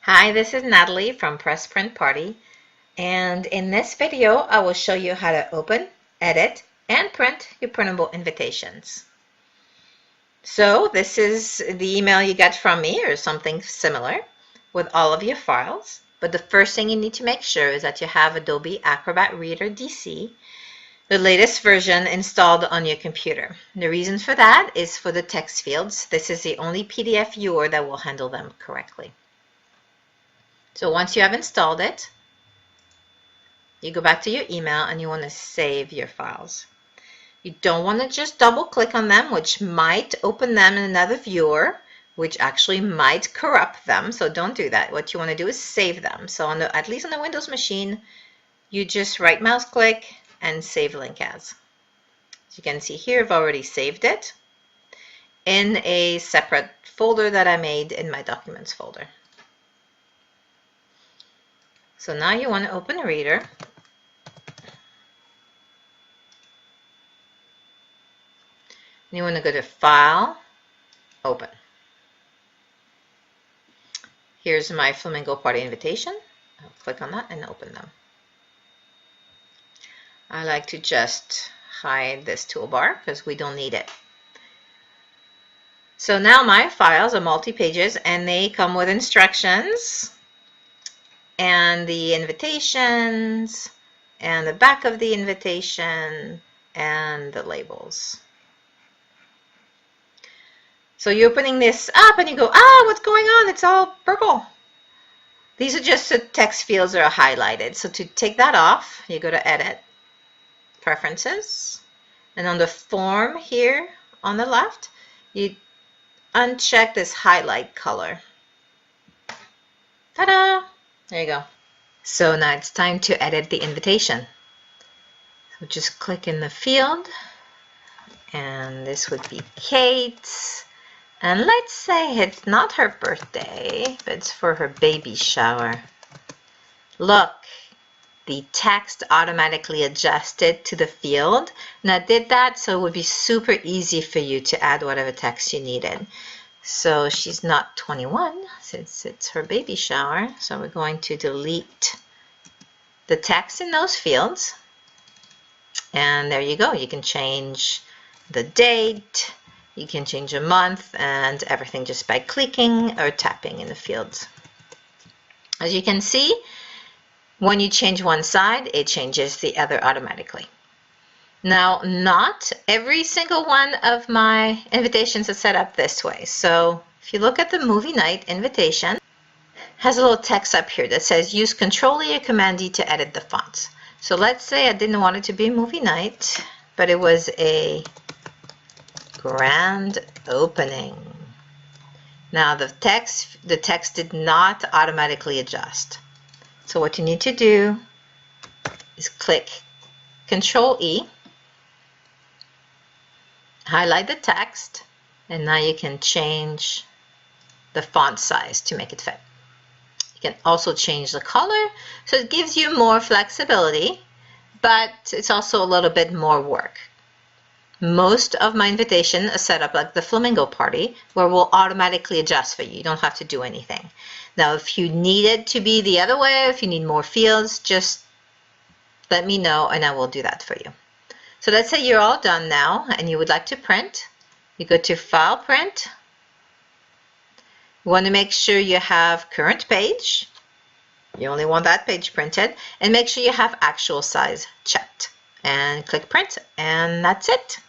Hi, this is Natalie from Press Print Party, and in this video I will show you how to open, edit, and print your printable invitations. So this is the email you get from me or something similar with all of your files, but the first thing you need to make sure is that you have Adobe Acrobat Reader DC, the latest version installed on your computer. The reason for that is for the text fields. This is the only PDF viewer that will handle them correctly. So once you have installed it, you go back to your email and you want to save your files. You don't want to just double click on them, which might open them in another viewer, which actually might corrupt them. So don't do that. What you want to do is save them. So at least on the Windows machine, you just right mouse click and save link as. As you can see here, I've already saved it in a separate folder that I made in my documents folder. So now you want to open Reader. You want to go to File, Open. Here's my Flamingo Party invitation. I'll click on that and open them. I like to just hide this toolbar because we don't need it. So now my files are multi-pages and they come with instructions and the invitations and the back of the invitation and the labels. So you're opening this up and you go, what's going on? It's all purple. These are just the text fields that are highlighted. So to take that off, you go to Edit, Preferences, and on the form here on the left, you uncheck this highlight color. Ta-da! There you go. So now it's time to edit the invitation. So just click in the field, and this would be Kate's. And let's say it's not her birthday, but it's for her baby shower. Look, the text automatically adjusted to the field. And I did that so it would be super easy for you to add whatever text you needed. So she's not 21 since it's her baby shower. So we're going to delete the text in those fields. And there you go. You can change the date. You can change a month and everything just by clicking or tapping in the fields. As you can see, when you change one side, it changes the other automatically. Now, not every single one of my invitations is set up this way. So if you look at the movie night invitation, it has a little text up here that says use Control E or Command D to edit the fonts. So let's say I didn't want it to be movie night, but it was a grand opening. Now the text did not automatically adjust. So what you need to do is click Control E, highlight the text, and now you can change the font size to make it fit. You can also change the color, so it gives you more flexibility, but it's also a little bit more work. Most of my invitations are set up like the Flamingo Party, where we'll automatically adjust for you. You don't have to do anything. Now, if you need it to be the other way, if you need more fields, just let me know and I will do that for you. So let's say you're all done now and you would like to print. You go to File, Print. You want to make sure you have current page. You only want that page printed. And make sure you have actual size checked. And click Print, and that's it.